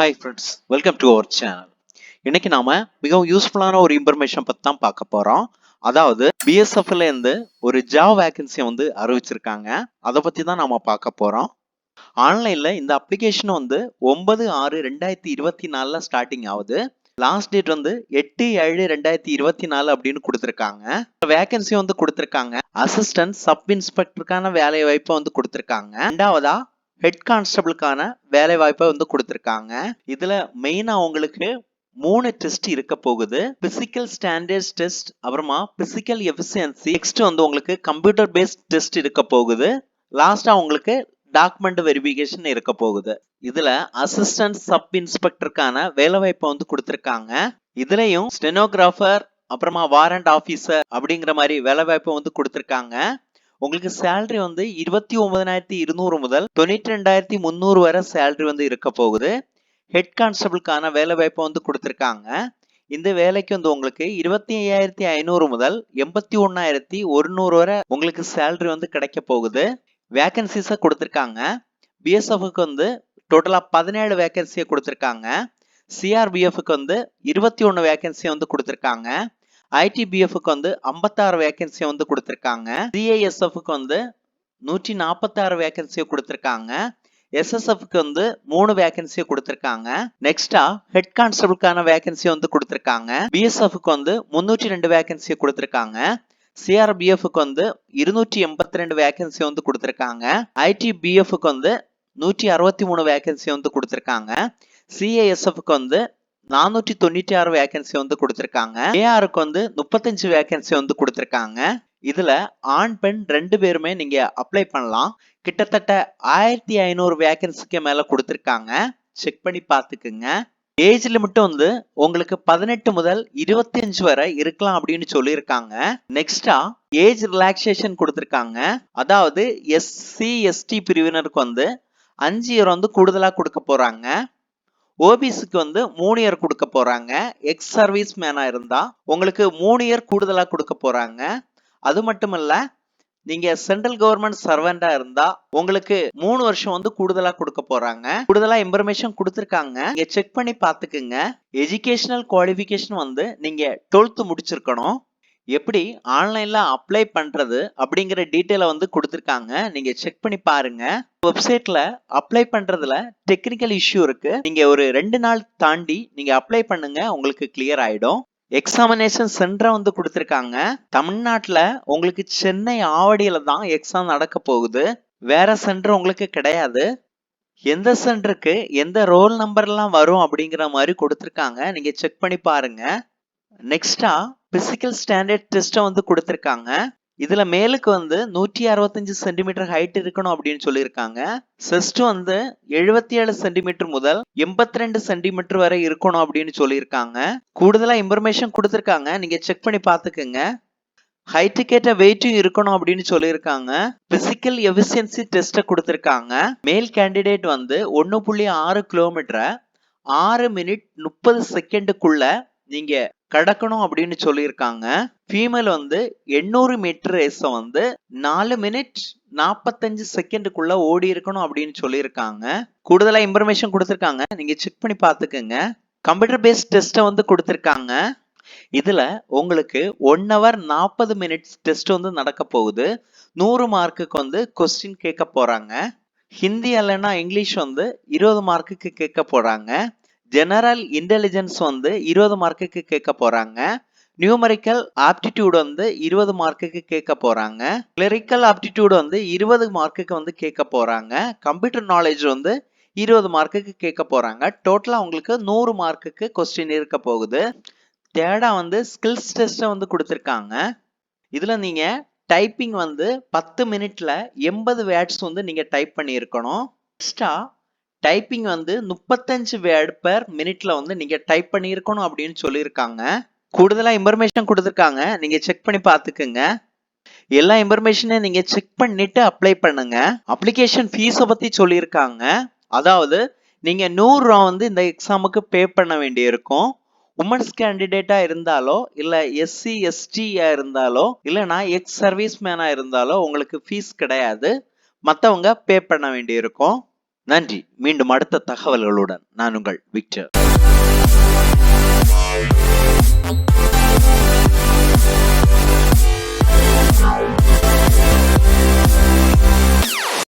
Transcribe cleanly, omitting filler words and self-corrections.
Hi friends, welcome to our channel. இன்னைக்கு நாம மிகவும் யூஸ்ஃபுல்லான ஒரு இன்ஃபர்மேஷன் பத்தி தான் பார்க்க போறோம். அதாவது பிஎஸ்எஃப்ல இருந்து ஒரு ஜாப் வேகன்சி அறிவிச்சிருக்காங்க. அதை பத்தி தான் நாம பார்க்க போறோம். ஆன்லைன்ல இந்த அப்ளிகேஷன் 9/6/2024 ஸ்டார்டிங் ஆகுது. லாஸ்ட் டேட் 8/7/2024 அப்படின்னு கொடுத்திருக்காங்க. வேகன்சி கொடுத்திருக்காங்க. அசிஸ்டன்ட் சப் இன்ஸ்பெக்டருக்கான வேலை வாய்ப்பு கொடுத்திருக்காங்க. ரெண்டாவதா ஹெட் கான்ஸ்டபிளுக்கான வேலை வாய்ப்பை கொடுத்திருக்காங்க. இதுல மெயினா உங்களுக்கு 3 டெஸ்ட் இருக்க போகுது. பிசிக்கல் ஸ்டாண்டர்ட்ஸ் டெஸ்ட், அப்புறமா பிசிக்கல் எஃபிஷியன்சி, நெக்ஸ்ட் உங்களுக்கு கம்ப்யூட்டர் பேஸ்ட் டெஸ்ட் இருக்க போகுது. லாஸ்டா உங்களுக்கு டாக்குமெண்ட் வெரிஃபிகேஷன் இருக்க போகுது. இதுல அசிஸ்டன்ட் சப் இன்ஸ்பெக்டருக்கான வேலை வாய்ப்பை கொடுத்திருக்காங்க. இதுலயும் ஸ்டெனோகிராஃபர், அப்புறமா வாரண்ட் ஆபீசர் அப்படிங்கிற மாதிரி வேலை வாய்ப்பு கொடுத்திருக்காங்க. உங்களுக்கு சேலரி 29,200 முதல் 92,300 வரை சேலரி இருக்க போகுது. ஹெட் கான்ஸ்டபிளுக்கான வேலை வாய்ப்பு கொடுத்திருக்காங்க. இந்த வேலைக்கு உங்களுக்கு 25,500 முதல் 81,100 வரை உங்களுக்கு சேலரி கிடைக்க போகுது. வேகன்சிஸ கொடுத்திருக்காங்க. பிஎஸ்எஃப்க்கு டோட்டலா 17 வேகன்சியை கொடுத்திருக்காங்க. சிஆர்பிஎஃப்க்கு 21 வேகன்சி கொடுத்திருக்காங்க. ஐடிபிஎஃப்க்கு 56 வேகன்சி கொடுத்திருக்காங்க. சிஐஎஸ்எஃப்க்கு 146 வேகன்சி கொடுத்திருக்காங்க. எஸ்எஸ்எஃப்க்கு 3 வேகன்சி கொடுத்திருக்காங்க. நெக்ஸ்டா ஹெட் கான்ஸ்டபிளுக்கான வேகன்சி கொடுத்திருக்காங்க. பிஎஸ்எஃப்க்கு 302 வேகன்சி கொடுத்திருக்காங்க. சிஆர்பிஎஃப்க்கு 282 வேகன்சி கொடுத்திருக்காங்க. ஐடிபிஎஃப்க்கு 163 வேகன்சி கொடுத்திருக்காங்க. சிஐஎஸ்எஃப்க்கு 496 வேகன்சி கொடுத்திருக்காங்க. ஏஆருக்கு 35 வேகன்சி கொடுத்திருக்காங்க. இதுல ஆண் பெண் 2 பேருமே நீங்க அப்ளை பண்ணலாம். கிட்டத்தட்ட 1,500 வேகன்சிக்கு மேல கொடுத்திருக்காங்க. செக் பண்ணி பாத்துக்குங்க. ஏஜ் லிமிட் உங்களுக்கு 18 முதல் 25 வரை இருக்கலாம் அப்படின்னு சொல்லியிருக்காங்க. நெக்ஸ்டா ஏஜ் ரிலாக்ஸேஷன் கொடுத்திருக்காங்க. அதாவது எஸ்சி எஸ்டி பிரிவினருக்கு 5 இயர் கூடுதலா கொடுக்க போறாங்க. ஓபிசிக்கு 3 இயர் கொடுக்க போறாங்க. எக்ஸ் சர்வீஸ் மேனா இருந்தா உங்களுக்கு 3 இயர் கூடுதலா கொடுக்க போறாங்க. அது மட்டும் இல்ல, நீங்க சென்ட்ரல் கவர்மெண்ட் சர்வெண்டா இருந்தா உங்களுக்கு 3 வருஷம் கூடுதலா கொடுக்க போறாங்க. கூடுதலா இன்ஃபர்மேஷன் கொடுத்திருக்காங்க. நீங்க செக் பண்ணி பாத்துக்குங்க. எஜுகேஷனல் குவாலிஃபிகேஷன் நீங்க 12th முடிச்சிருக்கணும். எப்படி ஆன்லைன்ல அப்ளை பண்றது அப்படிங்கிற டீடைல கொடுத்திருக்காங்க. நீங்க செக் பண்ணி பாருங்க. வெப்சைட்ல அப்ளை பண்றதுல டெக்னிக்கல் இஷ்யூ இருக்கு. நீங்க ஒரு 2 நாள் தாண்டி நீங்க அப்ளை பண்ணுங்க, உங்களுக்கு கிளியர் ஆயிடும். எக்ஸாமினேஷன் சென்டர் கொடுத்திருக்காங்க. தமிழ்நாட்டுல உங்களுக்கு சென்னை ஆவடியில தான் எக்ஸாம் நடக்க போகுது. வேற சென்டர் உங்களுக்கு கிடையாது. எந்த சென்டருக்கு எந்த ரோல் நம்பர்லாம் வரும் அப்படிங்கிற மாதிரி கொடுத்திருக்காங்க. நீங்க செக் பண்ணி பாருங்க. நெக்ஸ்டா பிசிக்கல் ஸ்டாண்டர்ட் டெஸ்ட் கொடுத்திருக்காங்க. இதுல மேலுக்கு 165 சென்டிமீட்டர் ஹைட் இருக்கணும் அப்படின்னு சொல்லியிருக்காங்க. செஸ்ட் 77 சென்டிமீட்டர் முதல் 82 சென்டிமீட்டர் வரை இருக்கணும் அப்படின்னு சொல்லியிருக்காங்க. கூடுதலா இன்ஃபர்மேஷன் கொடுத்திருக்காங்க. நீங்க செக் பண்ணி பாத்துக்குங்க. ஹைட்டுக்கு ஏற்ற வெயிட்டும் இருக்கணும் அப்படின்னு சொல்லியிருக்காங்க. பிசிக்கல் எஃபிஷியன்சி டெஸ்ட் கொடுத்திருக்காங்க. மேல் கேண்டிடேட் 1.6 கிலோமீட்டரை 6 மினிட் 30 செகண்டுக்குள்ள நீங்க கடக்கணும் அப்படின்னு சொல்லியிருக்காங்க. ஃபீமேல் 800 மீட்டர் ரேஸ 4 மினிட் 45 செகண்டுக்குள்ள ஓடி இருக்கணும் அப்படின்னு சொல்லியிருக்காங்க. கூடுதலா இன்ஃபர்மேஷன் கொடுத்திருக்காங்க. நீங்க செக் பண்ணி பாத்துக்கோங்க. கம்ப்யூட்டர் பேஸ்ட் டெஸ்ட் கொடுத்திருக்காங்க. இதுல உங்களுக்கு 1 hour 40 மினிட்ஸ் டெஸ்ட் நடக்க போகுது. 100 மார்க்குக்கு கொஸ்டின் கேட்க போறாங்க. ஹிந்தி அல்லனா இங்கிலீஷ் 20 மார்க்குக்கு கேட்க போறாங்க. ஜெனரல் இன்டெலிஜென்ஸ் 20 மார்க்குக்கு கேட்க போறாங்க. நியூமரிக்கல் ஆப்டிடியூட் 20 மார்க்குக்கு கேட்க போறாங்க. கிளரிக்கல் ஆப்டிடியூட் 20 மார்க்குக்கு கேட்க போறாங்க. கம்ப்யூட்டர் நாலேஜ் 20 மார்க்குக்கு கேட்க போறாங்க. டோட்டலா உங்களுக்கு 100 மார்க்குக்கு கொஸ்டின் இருக்க போகுது. தேர்டா ஸ்கில்ஸ் டெஸ்ட் கொடுத்திருக்காங்க. இதுல நீங்க டைப்பிங் 10 மினிட்ல 80 வேர்ட்ஸ் நீங்க டைப் பண்ணி இருக்கணும். எக்ஸ்ட்ரா டைப்பிங் 35 வேர்ட் பெர் மினிட்ல நீங்க டைப் பண்ணி இருக்கணும் அப்படின்னு சொல்லியிருக்காங்க. கூடுதலா இன்ஃபர்மேஷன் கொடுத்திருக்காங்க. நீங்க செக் பண்ணி பாத்துக்குங்க. எல்லா இன்ஃபர்மேஷனையும் நீங்க செக் பண்ணிட்டு அப்ளை பண்ணுங்க. அப்ளிகேஷன் ஃபீஸ பத்தி சொல்லியிருக்காங்க. அதாவது நீங்க 100 ரூபா இந்த எக்ஸாமுக்கு பே பண்ண வேண்டி இருக்கும். உமன்ஸ் கேண்டிடேட்டா இருந்தாலோ இல்ல எஸ்சி எஸ்டியா இருந்தாலோ இல்லனா எக்ஸ் சர்வீஸ் மேனா இருந்தாலோ உங்களுக்கு ஃபீஸ் கிடையாது. மத்தவங்க பே பண்ண வேண்டி இருக்கும். நன்றி. மீண்டும் அடுத்த தகவல்களுடன் நான் உங்கள் விக்டர்.